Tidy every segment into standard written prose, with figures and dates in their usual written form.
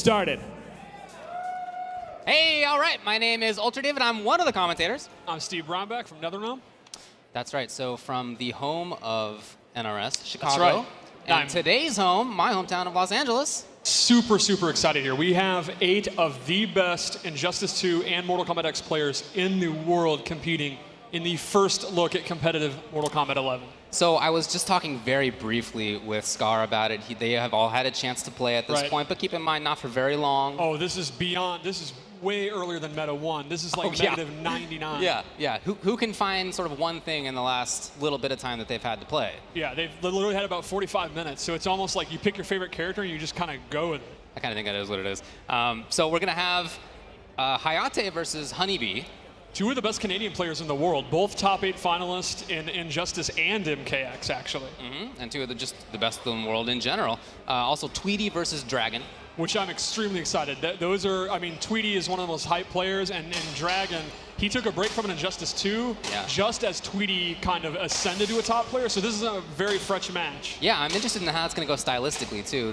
Started. Hey, all right. My name is Ultra David. I'm one of the commentators. I'm Steve Brownback from NetherRealm. That's right. So from the home of NRS, Chicago. That's right. And today's home, my hometown of Los Angeles. Super, super excited here. We have 8 of the best Injustice 2 and Mortal Kombat X players in the world competing in the first look at competitive Mortal Kombat 11. So I was just talking very briefly with Scar about it. They have all had a chance to play at this point, but keep in mind, not for very long. Oh, this is beyond, this is way earlier than Meta 1. This is like negative 99. Yeah. Who can find sort of one thing in the last little bit of time that they've had to play? Yeah, they've literally had about 45 minutes, so it's almost like you pick your favorite character and you just kind of go with it. I kind of think that is what it is. So we're going to have Hayatei versus Honeybee. 2 of the best Canadian players in the world, both top 8 finalists in Injustice and MKX, actually. And 2 of the best in the world in general. Also, Tweety versus Dragon. Which I'm extremely excited. Those are, I mean, Tweety is one of the most hyped players, and Dragon, he took a break from an Injustice 2 just as Tweety kind of ascended to a top player, so this is a very fresh match. Yeah, I'm interested in how it's going to go stylistically, too.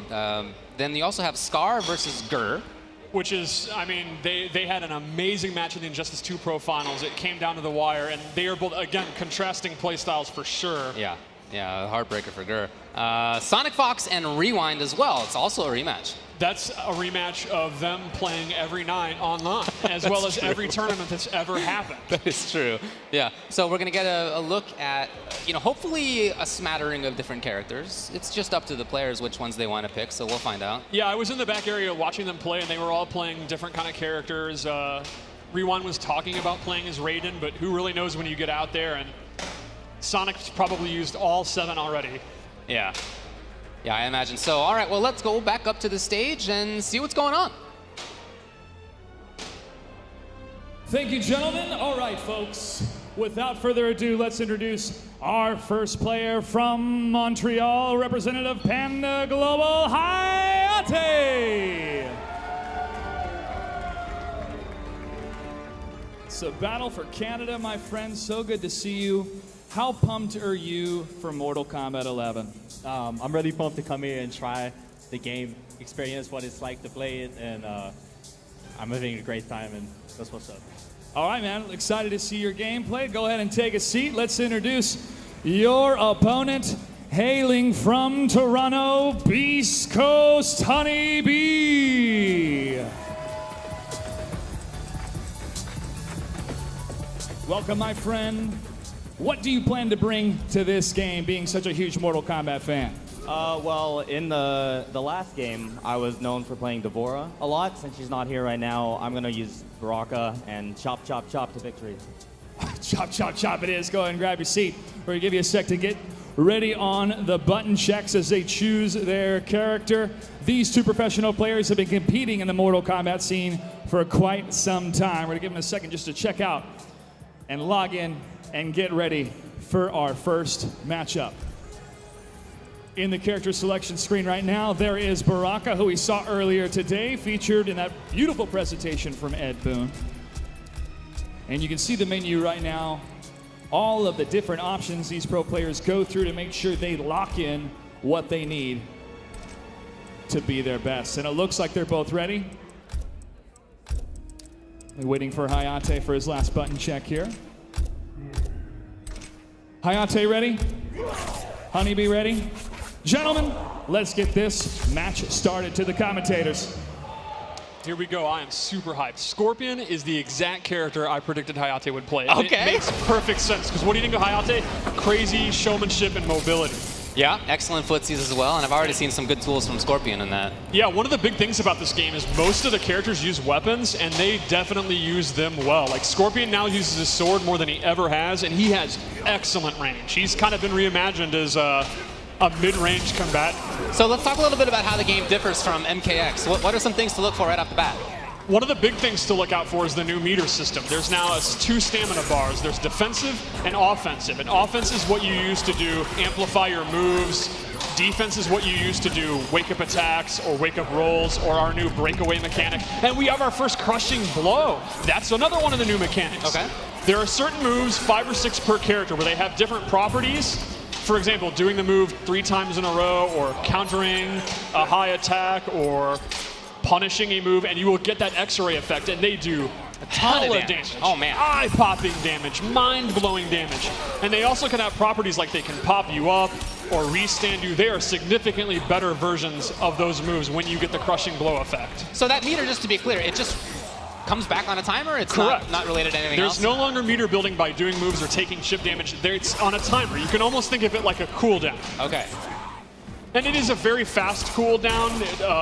Then you also have Scar versus Gur. Which is, I mean, they had an amazing match in the Injustice 2 Pro Finals. It came down to the wire, and they are both, again, contrasting play styles for sure. Yeah, heartbreaker for Gur. Sonic Fox and Rewind as well. It's also a rematch. That's a rematch of them playing every night online, as well as every tournament that's ever happened. That is true. Yeah. So we're going to get a look at, hopefully a smattering of different characters. It's just up to the players which ones they want to pick, so we'll find out. Yeah, I was in the back area watching them play, and they were all playing different kind of characters. Rewind was talking about playing as Raiden, but who really knows when you get out there, and Sonic's probably used all 7 already. Yeah. Yeah, I imagine so. All right, well, let's go back up to the stage and see what's going on. Thank you, gentlemen. All right, folks. Without further ado, let's introduce our first player from Montreal, Representative Panda Global, Hayatei. It's a battle for Canada, my friends. So good to see you. How pumped are you for Mortal Kombat 11? I'm really pumped to come here and try the game, experience what it's like to play it, and I'm having a great time, and that's what's up. All right, man. Excited to see your gameplay. Go ahead and take a seat. Let's introduce your opponent, hailing from Toronto, Beast Coast, Honeybee. Welcome, my friend. What do you plan to bring to this game, being such a huge Mortal Kombat fan? Well, in the last game, I was known for playing Devora a lot. Since she's not here right now, I'm going to use Baraka and chop, chop, chop to victory. Chop, chop, chop it is. Go ahead and grab your seat. We're going to give you a sec to get ready on the button checks as they choose their character. These 2 professional players have been competing in the Mortal Kombat scene for quite some time. We're going to give them a second just to check out and log in and get ready for our first matchup. In the character selection screen right now, there is Baraka, who we saw earlier today, featured in that beautiful presentation from Ed Boon. And you can see the menu right now, all of the different options these pro players go through to make sure they lock in what they need to be their best. And it looks like they're both ready. We're waiting for Hayatei for his last button check here. Hayatei ready? Honeybee ready? Gentlemen, let's get this match started. To the commentators. Here we go. I am super hyped. Scorpion is the exact character I predicted Hayatei would play. Okay. It makes perfect sense, because what do you think of Hayatei? Crazy showmanship and mobility. Yeah, excellent footsies as well, and I've already seen some good tools from Scorpion in that. Yeah, one of the big things about this game is most of the characters use weapons, and they definitely use them well. Like, Scorpion now uses his sword more than he ever has, and he has excellent range. He's kind of been reimagined as a mid-range combatant. So let's talk a little bit about how the game differs from MKX. What are some things to look for right off the bat? One of the big things to look out for is the new meter system. There's now 2 stamina bars. There's defensive and offensive. And offense is what you use to do amplify your moves. Defense is what you use to do wake-up attacks or wake-up rolls or our new breakaway mechanic. And we have our first crushing blow. That's another one of the new mechanics. Okay. There are certain moves, 5 or 6 per character, where they have different properties. For example, doing the move 3 times in a row, or countering a high attack, or punishing a move, and you will get that X-ray effect, and they do a ton of damage. Oh man. Eye-popping damage, mind-blowing damage. And they also can have properties like they can pop you up or restand you. They are significantly better versions of those moves when you get the crushing blow effect. So that meter, just to be clear, it just comes back on a timer? It's Correct. Not related to anything else? There's no longer meter building by doing moves or taking chip damage. It's on a timer. You can almost think of it like a cooldown. Okay. And it is a very fast cooldown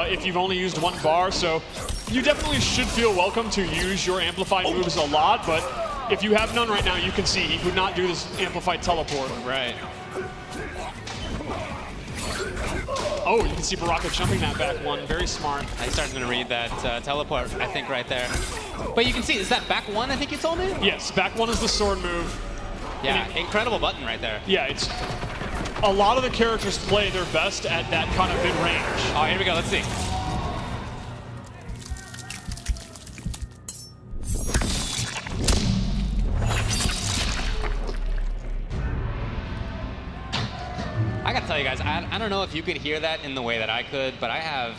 if you've only used one bar, so you definitely should feel welcome to use your amplified moves a lot, but if you have none right now, you can see he would not do this amplified teleport. Right. Oh, you can see Baraka jumping that back one. Very smart. I started to read that teleport, I think, right there. But you can see, is that back one, I think you told me? Yes, back one is the sword move. Yeah, incredible button right there. Yeah, it's a lot of the characters play their best at that kind of mid-range. Oh, here we go, let's see. I gotta tell you guys, I don't know if you could hear that in the way that I could, but I have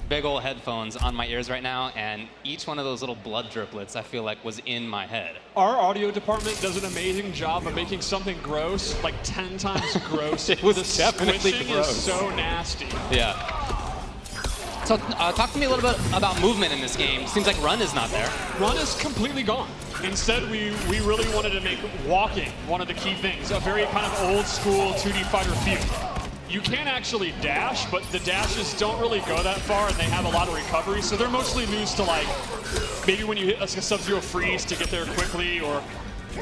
big old headphones on my ears right now, and each one of those little blood driplets I feel like was in my head. Our audio department does an amazing job of making something gross like 10 times gross. It was the definitely squishing gross. is so nasty. Yeah. So talk to me a little bit about movement in this game. Seems like run is not there. Run is completely gone. Instead, we really wanted to make walking one of the key things, a very kind of old school 2D fighter feel. You can actually dash, but the dashes don't really go that far, and they have a lot of recovery, so they're mostly used to, like, maybe when you hit a Sub-Zero freeze to get there quickly, or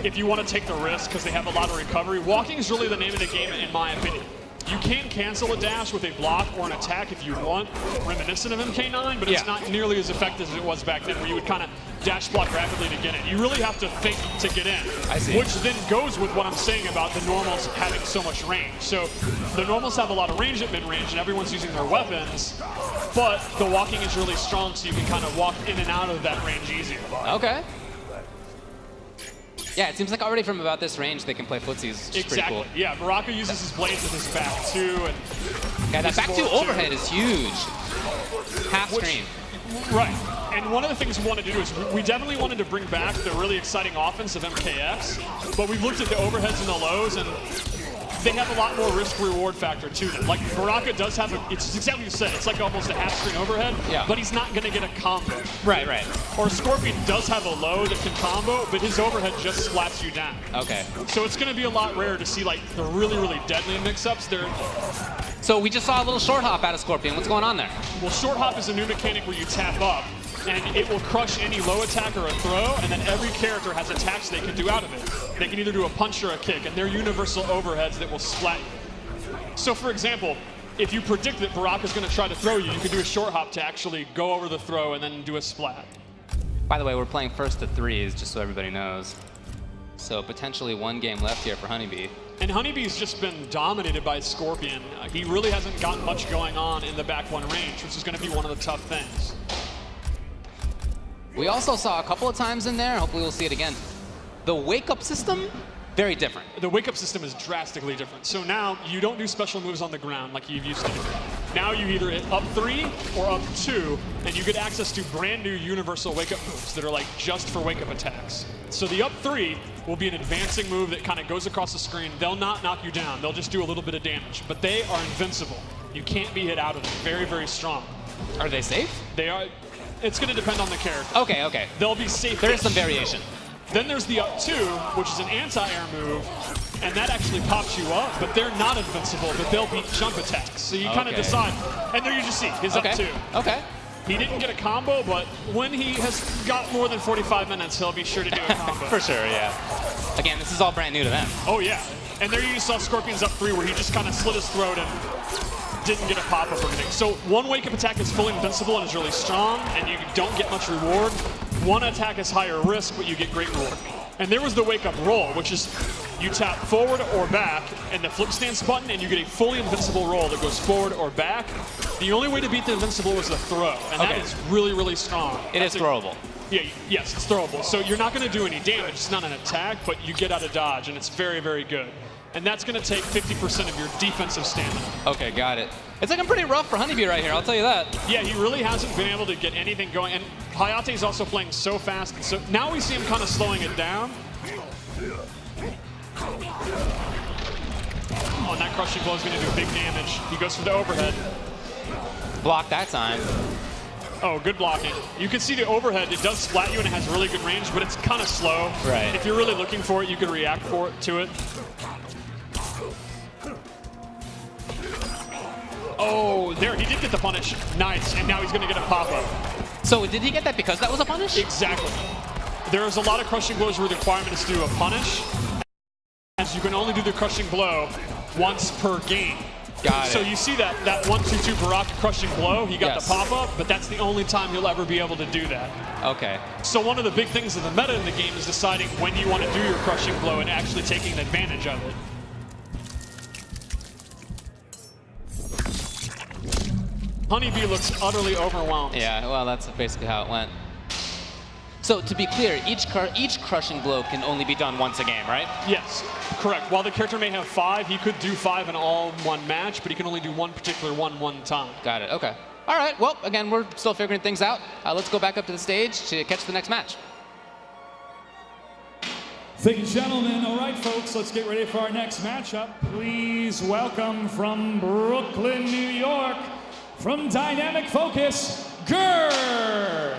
if you want to take the risk because they have a lot of recovery. Walking is really the name of the game, in my opinion. You can cancel a dash with a block or an attack if you want, reminiscent of MK9, but it's not nearly as effective as it was back then, where you would kind of dash block rapidly to get in. You really have to think to get in, I see. Which then goes with what I'm saying about the normals having so much range. So the normals have a lot of range at mid-range, and everyone's using their weapons, but the walking is really strong, so you can kind of walk in and out of that range easier. Okay. Yeah, it seems like already from about this range they can play footsies, which is pretty cool. Yeah, Baraka uses his blades with his back two, and yeah, that back two overhead is huge. Half screen. Right. And one of the things we wanted to do is we definitely wanted to bring back the really exciting offense of MKX, but we've looked at the overheads and the lows, and they have a lot more risk-reward factor to them. Like, Baraka does have it's exactly what you said, it's like almost a half-screen overhead, but he's not going to get a combo. Right, right. Or Scorpion does have a low that can combo, but his overhead just splats you down. Okay. So it's going to be a lot rare to see, like, the really, really deadly mix-ups. So we just saw a little short hop out of Scorpion. What's going on there? Well, short hop is a new mechanic where you tap up, and it will crush any low attack or a throw, and then every character has attacks they can do out of it. They can either do a punch or a kick, and they're universal overheads that will splat you. So, for example, if you predict that Baraka's going to try to throw you, you can do a short hop to actually go over the throw and then do a splat. By the way, we're playing first to threes, just so everybody knows. So potentially one game left here for Honeybee. And Honeybee's just been dominated by Scorpion. He really hasn't got much going on in the back one range, which is going to be one of the tough things. We also saw a couple of times in there, hopefully we'll see it again. The wake-up system, very different. The wake-up system is drastically different. So now you don't do special moves on the ground like you used to do. Now you either hit up 3 or up 2, and you get access to brand new universal wake-up moves that are like just for wake-up attacks. So the up 3 will be an advancing move that kind of goes across the screen. They'll not knock you down. They'll just do a little bit of damage, but they are invincible. You can't be hit out of them. Very, very strong. Are they safe? They are. It's going to depend on the character. Okay, okay. They'll be safe. There is some variation. Then there's the up 2, which is an anti-air move, and that actually pops you up, but they're not invincible, but they'll beat jump attacks. So you kind of decide. And there you just see, his up 2. Okay. He didn't get a combo, but when he has got more than 45 minutes, he'll be sure to do a combo. For sure, yeah. Again, this is all brand new to them. Oh, yeah. And there you saw Scorpion's up 3, where he just kind of slit his throat and didn't get a pop-up or anything. So one wake-up attack is fully invincible and is really strong, and you don't get much reward. One attack is higher risk, but you get great reward. And there was the wake-up roll, which is you tap forward or back and the flip stance button, and you get a fully invincible roll that goes forward or back. The only way to beat the invincible is a throw, and that is really, really strong. It is throwable. Yeah, yes, it's throwable. So you're not going to do any damage. It's not an attack, but you get out of dodge, and it's very, very good. And that's going to take 50% of your defensive stamina. Okay, got it. It's looking pretty rough for Honeybee right here, I'll tell you that. Yeah, he really hasn't been able to get anything going. And Hayatei's also playing so fast. And so now we see him kind of slowing it down. Oh, and that crushing blow is going to do big damage. He goes for the overhead. Block that time. Oh, good blocking. You can see the overhead. It does splat you and it has really good range, but it's kind of slow. Right. If you're really looking for it, you can react to it. Oh, there, he did get the punish. Nice, and now he's going to get a pop-up. So did he get that because that was a punish? Exactly. There's a lot of crushing blows where the requirement is to do a punish, as you can only do the crushing blow once per game. Got it. So you see that 1-2-2 Baraka crushing blow, he got Yes. the pop-up, but that's the only time he'll ever be able to do that. Okay. So one of the big things of the meta in the game is deciding when you want to do your crushing blow and actually taking advantage of it. Honeybee looks utterly overwhelmed. Yeah, well, that's basically how it went. So to be clear, each crushing blow can only be done once a game, right? Yes, correct. While the character may have 5, he could do 5 in all one match, but he can only do one particular one time. Got it, okay. All right, well, again, we're still figuring things out. Let's go back up to the stage to catch the next match. Thank you, gentlemen. All right, folks, let's get ready for our next matchup. Please welcome from Brooklyn, New York, from Dynamic Focus, Grr!